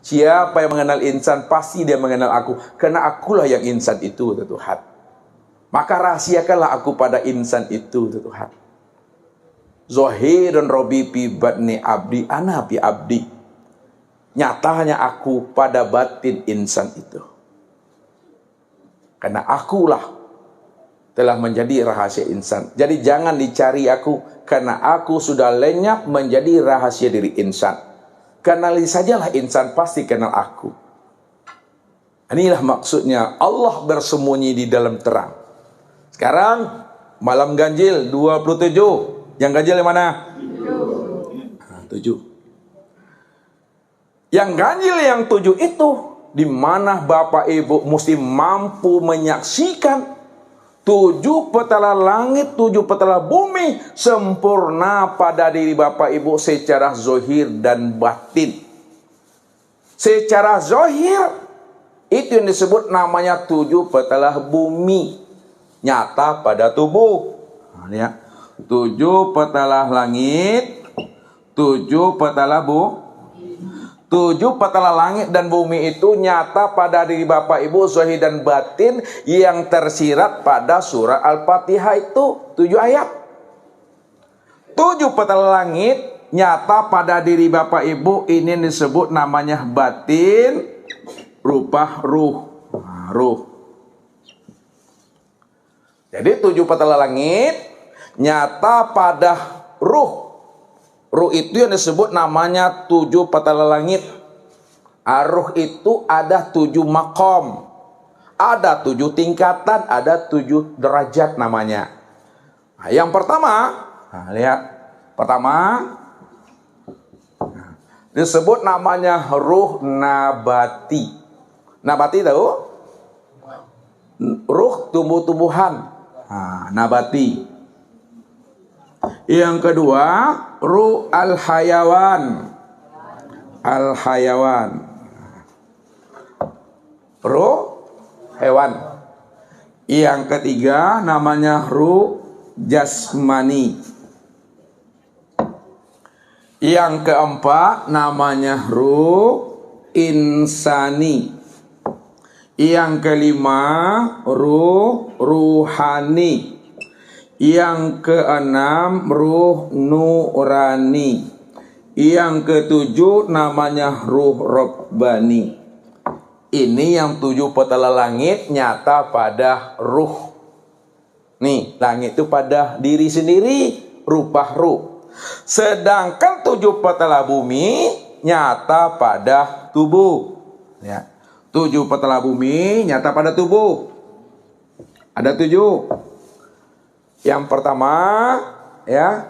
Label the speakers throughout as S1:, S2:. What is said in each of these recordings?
S1: Siapa yang mengenal insan, pasti dia mengenal aku. Karena akulah yang insan itu, Tuhan. Maka rahasiakanlah aku pada insan itu, Tuhan. Zahirun Rabbi fi batni abdi, ana fi abdi. Nyatanya aku pada batin insan itu. Karena akulah telah menjadi rahasia insan. Jadi jangan dicari aku, karena aku sudah lenyap menjadi rahasia diri insan. Kenali sajalah insan, pasti kenal aku. Inilah maksudnya Allah bersembunyi di dalam terang. Sekarang malam ganjil 27. Yang ganjil yang mana? 7. Yang ganjil yang 7 itu, di mana Bapak Ibu mesti mampu menyaksikan 7 petala langit, 7 petala bumi sempurna pada diri Bapak Ibu secara zahir dan batin. Secara zahir itu yang disebut namanya 7 petala bumi nyata pada tubuh. Nah, lihat. 7 petala langit, 7 petala bumi. 7 petala langit dan bumi itu nyata pada diri Bapak Ibu zahir dan batin yang tersirat pada surah Al-Fatihah itu 7 ayat. 7 petala langit nyata pada diri Bapak Ibu, ini disebut namanya batin rupa ruh. Ruh. Jadi 7 petala langit nyata pada ruh. Ruh itu yang disebut namanya 7 petala langit. Ruh itu ada 7 makom, ada 7 tingkatan, ada 7 derajat namanya. Nah, yang pertama, lihat. Pertama, disebut namanya ruh nabati. Nabati tahu? Ruh tumbuh-tumbuhan. Nabati. Yang kedua, ruh al-hayawan. Al-hayawan. Ruh hewan. Yang ketiga namanya ruh jasmani. Yang keempat namanya ruh insani. Yang kelima ruh ruhani. Yang keenam ruh nurani. Yang ketujuh namanya ruh robbani. Ini yang 7 petala langit nyata pada ruh. Nih, langit itu pada diri sendiri, rupa ruh. Sedangkan 7 petala bumi nyata pada tubuh. Ya. 7 petala bumi nyata pada tubuh. Ada 7. Yang pertama, ya,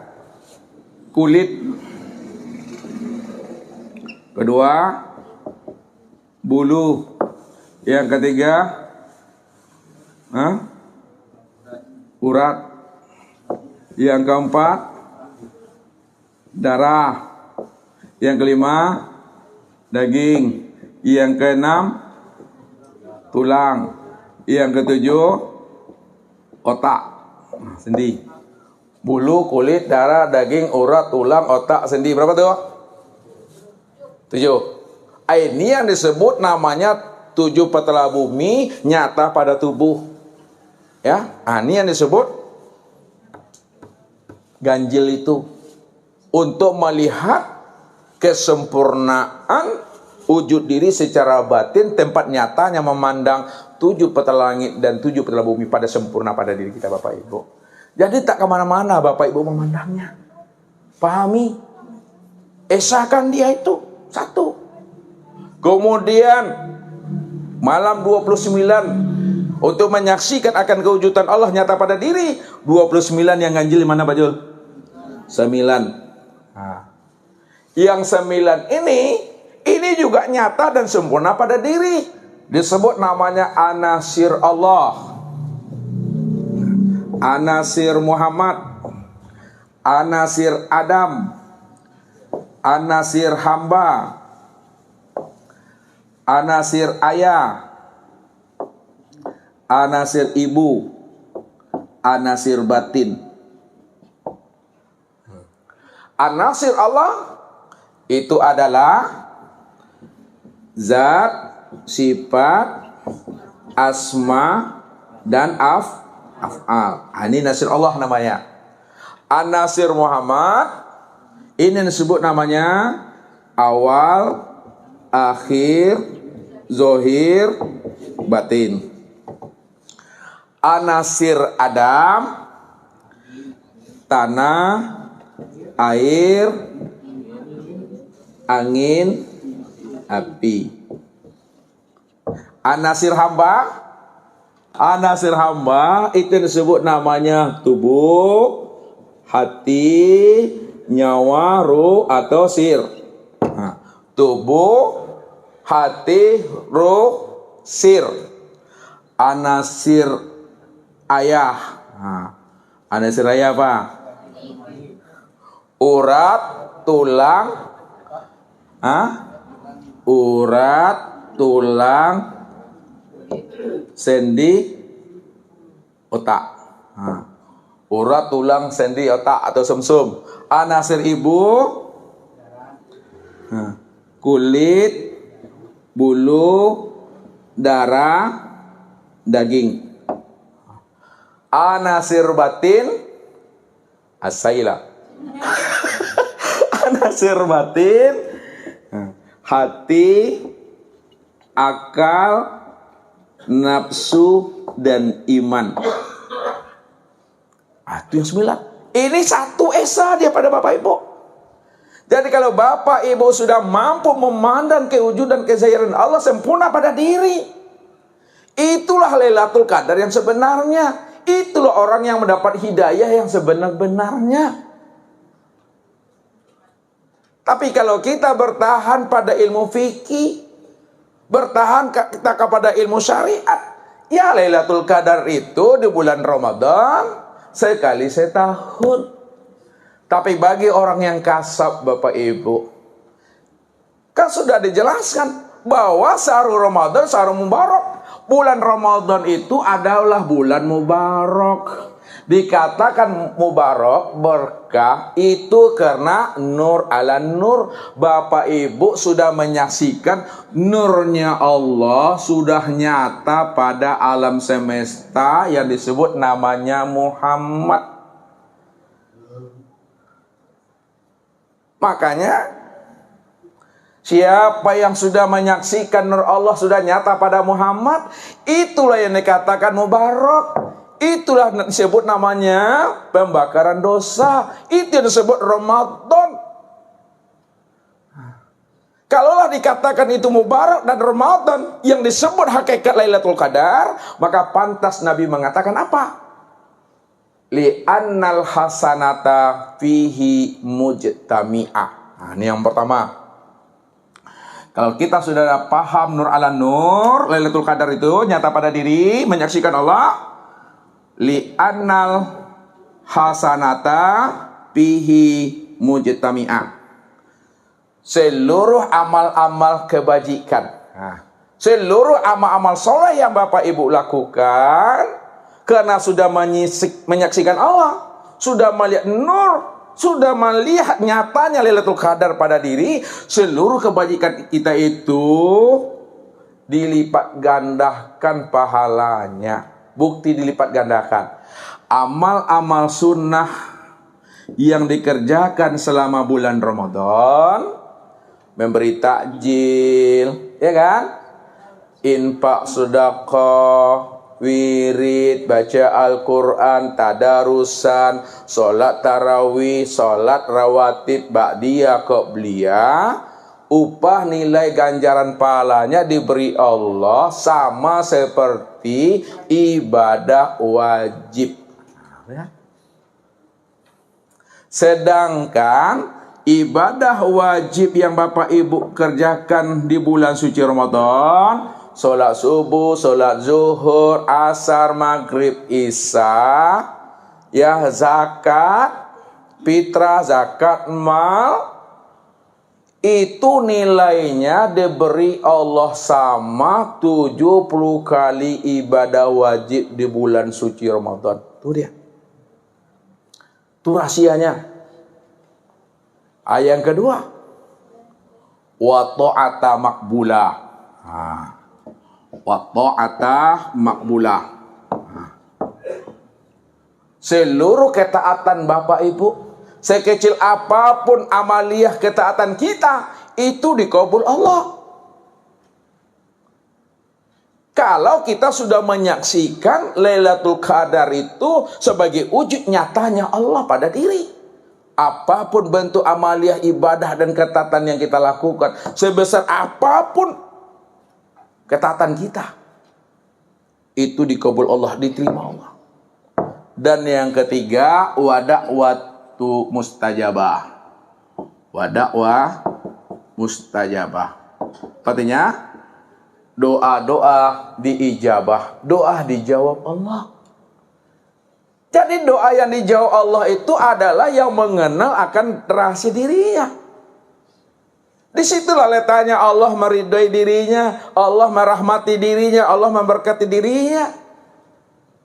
S1: kulit. Kedua, bulu. Yang ketiga, urat. Yang keempat, darah. Yang kelima, daging. Yang keenam, tulang. Yang ketujuh, otak. Sendi. Bulu, kulit, darah, daging, urat, tulang, otak, sendi. Berapa tuh? 7. Ini yang disebut namanya 7 petala bumi nyata pada tubuh. Ya, ini yang disebut ganjil itu. Untuk melihat kesempurnaan wujud diri secara batin, tempat nyatanya memandang 7 petala langit dan 7 petala bumi pada sempurna pada diri kita Bapak Ibu. Jadi tak kemana-mana Bapak Ibu memandangnya. Pahami? Esakan dia itu satu. Kemudian malam 29 untuk menyaksikan akan kewujudan Allah nyata pada diri. 29 yang ganjil di mana Pak Jul? 9. Yang 9 ini juga nyata dan sempurna pada diri. Disebut namanya anasir Allah, anasir Muhammad, anasir Adam, anasir hamba, anasir ayah, anasir ibu, anasir batin. Anasir Allah itu adalah zat, sifat, asma, dan af'al. Ini nasir Allah namanya. An-Nasir Muhammad, ini disebut namanya awal, akhir, zohir, batin. An-Nasir Adam, tanah, air, angin, api. An-Nasir hamba, An-Nasir hamba itu disebut namanya tubuh, hati, nyawa, ruh atau sir. Nah, tubuh, hati, ruh, sir. An-Nasir ayah. Nah, An-Nasir ayah apa? Urat, tulang, urat, tulang, sendi, otak. Urat, tulang, sendi, otak atau sumsum. An-Nasir ibu, kulit, bulu, darah, daging. An-Nasir batin, as-saila. An-Nasir batin, hati, akal, nafsu, dan iman. Itu yang 9. Ini satu esa dia pada Bapak Ibu. Jadi kalau Bapak Ibu sudah mampu memandang kewujudan kezahiran Allah sempurna pada diri, itulah Lailatul Qadar yang sebenarnya. Itulah orang yang mendapat hidayah yang sebenar-benarnya. Tapi kalau kita bertahan pada ilmu fikih, bertahan kita kepada ilmu syariat, ya Lailatul Qadar itu di bulan Ramadan sekali setahun. Tapi bagi orang yang kasab Bapak Ibu, kan sudah dijelaskan bahwa syahrul Ramadan syahrul mubarak. Bulan Ramadan itu adalah bulan mubarak. Dikatakan mubarak, berkah, itu karena nur ala nur. Bapak Ibu sudah menyaksikan nurnya Allah sudah nyata pada alam semesta yang disebut namanya Muhammad. Makanya siapa yang sudah menyaksikan nur Allah sudah nyata pada Muhammad, itulah yang dikatakan mubarak. Itulah disebut namanya pembakaran dosa. Itu yang disebut Ramadan. Kalaulah dikatakan itu mubarak dan Ramadan yang disebut hakikat Lailatul Qadar, maka pantas Nabi mengatakan apa? Li'annal hasanata fihi mujtami'ah. Nah, ini yang pertama. Kalau kita sudah paham nur ala nur, Lailatul Qadar itu nyata pada diri, menyaksikan Allah. Li'annal hasanata fihi mujtami'ah. Seluruh amal-amal kebajikan, seluruh amal-amal soleh yang Bapak Ibu lakukan, karena sudah menyaksikan Allah, sudah melihat nur, sudah melihat nyatanya Lailatul Qadar pada diri, seluruh kebajikan kita itu dilipat gandakan pahalanya. Bukti dilipat gandakan. Amal-amal sunnah yang dikerjakan selama bulan Ramadan, memberi takjil, ya kan? Infak, sedekah, wirid, baca Al-Quran, tadarusan, sholat tarawih, sholat rawatib, ba'diyah, qobliyah, upah nilai ganjaran pahalanya diberi Allah sama seperti ibadah wajib. Sedangkan ibadah wajib yang Bapak Ibu kerjakan di bulan suci Ramadan, sholat subuh, sholat zuhur, asar, maghrib, isya, ya, zakat, fitrah, zakat mal, itu nilainya diberi Allah sama 70 kali ibadah wajib di bulan suci Ramadan. Itu dia. Itu rahasianya. Ayat yang kedua, wa ta'ata makbulah. Wa ta'atah makbulah. Seluruh ketaatan Bapak Ibu, sekecil apapun amaliyah ketaatan kita, itu dikabul Allah. Kalau kita sudah menyaksikan Lailatul Qadar itu sebagai wujud nyatanya Allah pada diri. Apapun bentuk amaliyah ibadah dan ketaatan yang kita lakukan, sebesar apapun ketaatan kita, itu dikabul Allah, diterima Allah. Dan yang ketiga, wadakwatu mustajabah. Wadakwah mustajabah. Artinya, doa-doa diijabah, doa dijawab Allah. Jadi doa yang dijawab Allah itu adalah yang mengenal akan rahasia dirinya. Disitulah letaknya Allah meridai dirinya, Allah merahmati dirinya, Allah memberkati dirinya.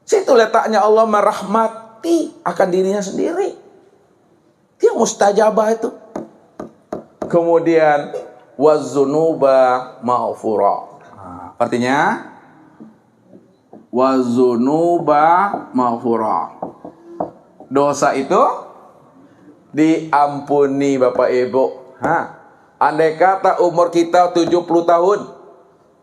S1: Situ letaknya Allah merahmati akan dirinya sendiri. Dia mustajabah itu. Kemudian wazunuba maghfura. Artinya wazunuba maghfura. Dosa itu diampuni Bapak Ibu. Andai kata umur kita 70 tahun,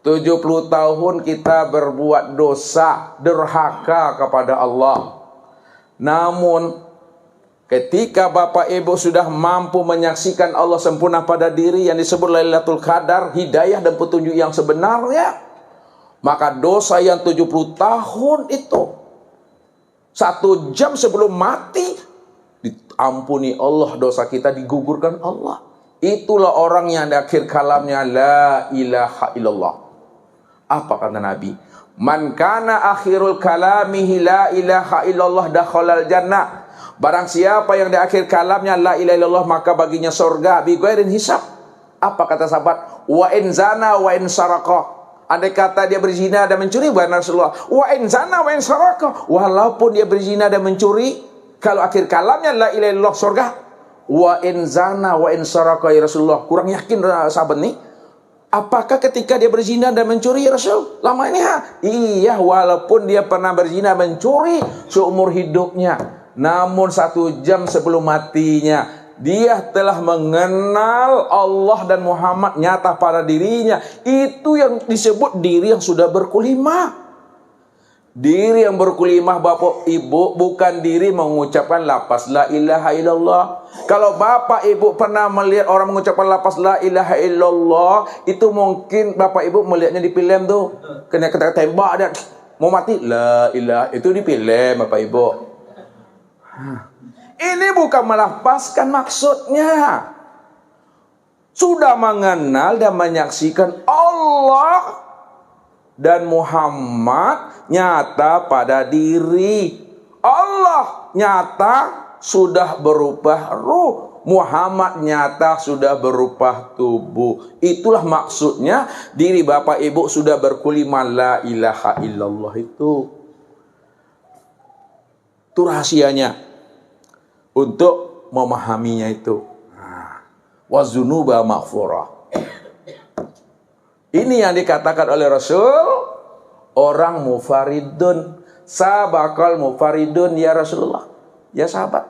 S1: 70 tahun kita berbuat dosa, durhaka kepada Allah. Namun ketika Bapak Ibu sudah mampu menyaksikan Allah sempurna pada diri yang disebut Lailatul Qadar, hidayah dan petunjuk yang sebenarnya, maka dosa yang 70 tahun itu 1 jam sebelum mati diampuni Allah, dosa kita digugurkan Allah. Itulah orang yang di akhir kalamnya la ilaha illallah. Apa kata Nabi? Man kana akhirul kalamihi la ilaha illallah dakhalal jannah. Barang siapa yang di akhir kalamnya la ilaha illallah, maka baginya surga bi ghairin hisab. Apa kata sahabat? Wa in zana wa in saraqa. Andai kata dia berzina dan mencuri, bukan Rasulullah. Wa in zana wa in saraqa. Walaupun dia berzina dan mencuri, kalau akhir kalamnya la ilaha illallah, surga. Wa in zana wa in saraqa ya Rasulullah. Kurang yakin sahabat nih. Apakah ketika dia berzina dan mencuri ya Rasul? Lama ini iya, walaupun dia pernah berzina mencuri seumur hidupnya, namun 1 jam sebelum matinya dia telah mengenal Allah dan Muhammad nyata pada dirinya. Itu yang disebut diri yang sudah berkulimah. Diri yang berkulimah Bapak Ibu bukan diri mengucapkan lafaz la ilaha illallah. Kalau Bapak Ibu pernah melihat orang mengucapkan lafaz la ilaha illallah, itu mungkin Bapak Ibu melihatnya di film tuh. Kena tembak dan mau mati, la ilaha, itu di film Bapak Ibu. Ini bukan melafazkan maksudnya. Sudah mengenal dan menyaksikan Allah dan Muhammad nyata pada diri. Allah nyata sudah berupa ruh, Muhammad nyata sudah berupa tubuh. Itulah maksudnya diri Bapak Ibu sudah berkulimah la ilaha illallah itu. Itu rahasianya untuk memahaminya itu. Wazunuba maghfurah. Ini yang dikatakan oleh Rasul, orang mufaridun, sabakal mufaridun ya Rasulullah, ya sahabat.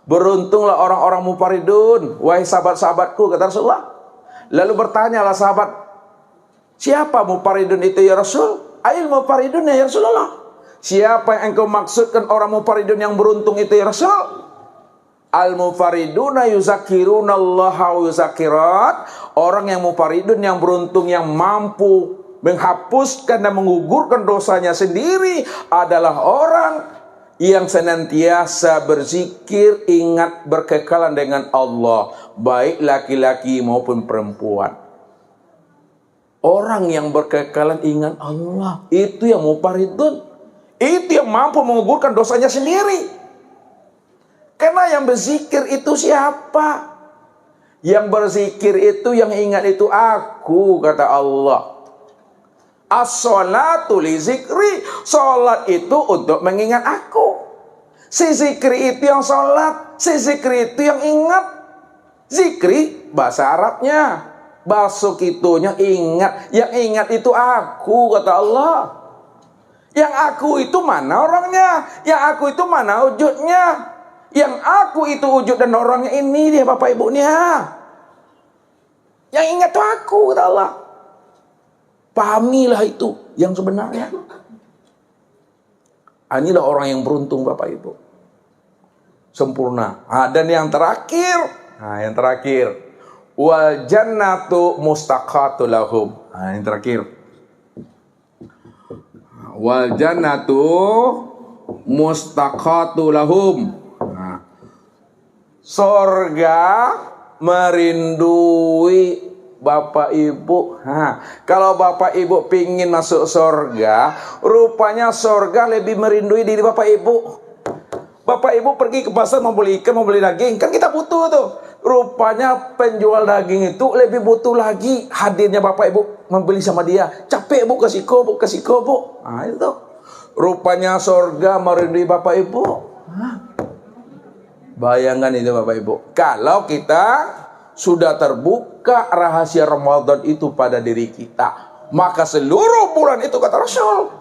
S1: Beruntunglah orang-orang mufaridun, wahai sahabat-sahabatku, kata Rasulullah. Lalu bertanyalah sahabat, siapa mufaridun itu ya Rasul? Ail mufaridun ya Rasulullah. Siapa yang engkau maksudkan orang mufaridun yang beruntung itu ya Rasul? Al-mufariduna yuzakiruna allaha wa yuzakirat. Orang yang mufaridun, yang beruntung, yang mampu menghapuskan dan menggugurkan dosanya sendiri adalah orang yang senantiasa berzikir, ingat berkekalan dengan Allah, baik laki-laki maupun perempuan. Orang yang berkekalan ingat Allah, itu yang mufaridun. Itu yang mampu menggugurkan dosanya sendiri. Karena yang berzikir itu siapa? Yang berzikir itu, yang ingat itu aku, kata Allah. As-sholatu li zikri. Sholat itu untuk mengingat aku. Si zikri itu yang sholat, si zikri itu yang ingat. Zikri bahasa Arabnya, basuh kitunya, ingat. Yang ingat itu aku, kata Allah. Yang aku itu mana orangnya? Yang aku itu mana wujudnya? Yang aku itu wujud dan orangnya ini dia Bapak Ibunya. Yang ingat itu aku, kata Allah. Pahamilah itu yang sebenarnya. Inilah orang yang beruntung Bapak Ibu. Sempurna. Dan yang terakhir. Yang terakhir. Wal jannatu mustaqatu lahum. Yang terakhir. Wal jannatu mustaqatu lahum. Sorga merindui Bapak Ibu. Kalau Bapak Ibu pingin masuk sorga, rupanya sorga lebih merindui diri Bapak Ibu. Bapak Ibu pergi ke pasar mau beli ikan, mau beli daging, kan kita butuh tuh. Rupanya penjual daging itu lebih butuh lagi hadirnya Bapak Ibu membeli sama dia. Capek Bu, kasih ko Bu. Itu. Rupanya sorga merindui Bapak Ibu. Bayangkan itu Bapak Ibu. Kalau kita sudah terbuka rahasia Ramadan itu pada diri kita, maka seluruh bulan itu, kata Rasul,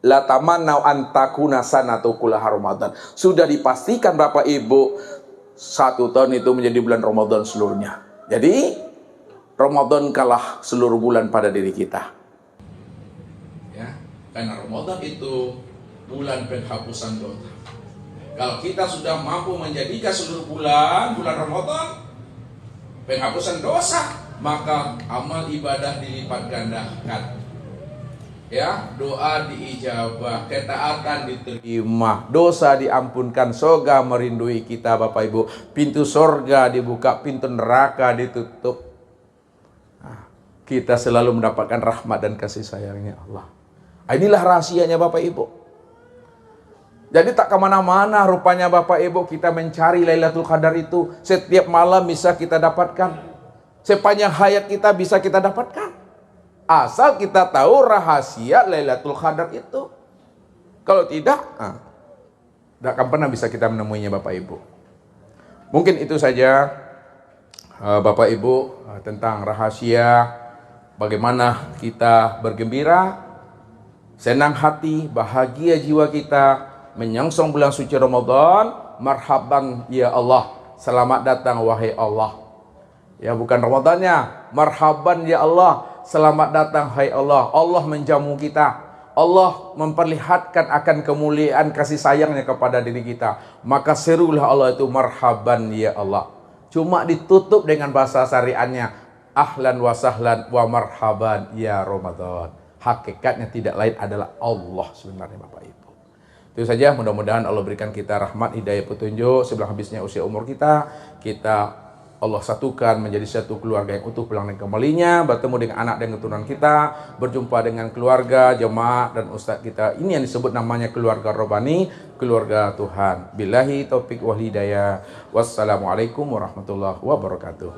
S1: la tamannau an takuna sanatu kullaha Ramadan. Sudah dipastikan Bapak Ibu, 1 tahun itu menjadi bulan Ramadan seluruhnya. Jadi Ramadan kalah seluruh bulan pada diri kita. Ya, karena Ramadan itu bulan penghapusan dosa. Kalau kita sudah mampu menjadikan seluruh bulan Ramadan penghapusan dosa, maka amal ibadah dilipat gandakan. Ya, doa diijabah, ketaatan diterima, dosa diampunkan, surga merindui kita Bapak Ibu. Pintu surga dibuka, pintu neraka ditutup. Kita selalu mendapatkan rahmat dan kasih sayangnya Allah. Inilah rahasianya Bapak Ibu. Jadi tak kemana-mana rupanya Bapak Ibu kita mencari Lailatul Qadar itu. Setiap malam bisa kita dapatkan. Sepanjang hayat kita bisa kita dapatkan. Asal kita tahu rahasia Lailatul Qadar itu. Kalau tidak, tidak akan pernah bisa kita menemuinya Bapak Ibu. Mungkin itu saja Bapak Ibu tentang rahasia bagaimana kita bergembira, senang hati, bahagia jiwa kita menyongsong bulan suci Ramadan. Marhaban ya Allah, selamat datang wahai Allah. Ya, bukan Ramadannya, marhaban ya Allah, selamat datang hai Allah. Allah menjamu kita, Allah memperlihatkan akan kemuliaan kasih sayangnya kepada diri kita. Maka serulah Allah itu marhaban ya Allah. Cuma ditutup dengan bahasa syariatnya, ahlan wa sahlan wa marhaban ya Ramadan. Hakikatnya tidak lain adalah Allah sebenarnya Bapak Ibu. Itu saja, mudah-mudahan Allah berikan kita rahmat, hidayah, petunjuk. Sebelum habisnya usia umur kita Allah satukan menjadi satu keluarga yang utuh pulang dan kembalinya, bertemu dengan anak dan keturunan kita, berjumpa dengan keluarga, jemaah dan ustaz kita. Ini yang disebut namanya keluarga Rabbani, keluarga Tuhan. Billahi taufik wal hidayah. Wassalamualaikum warahmatullahi wabarakatuh.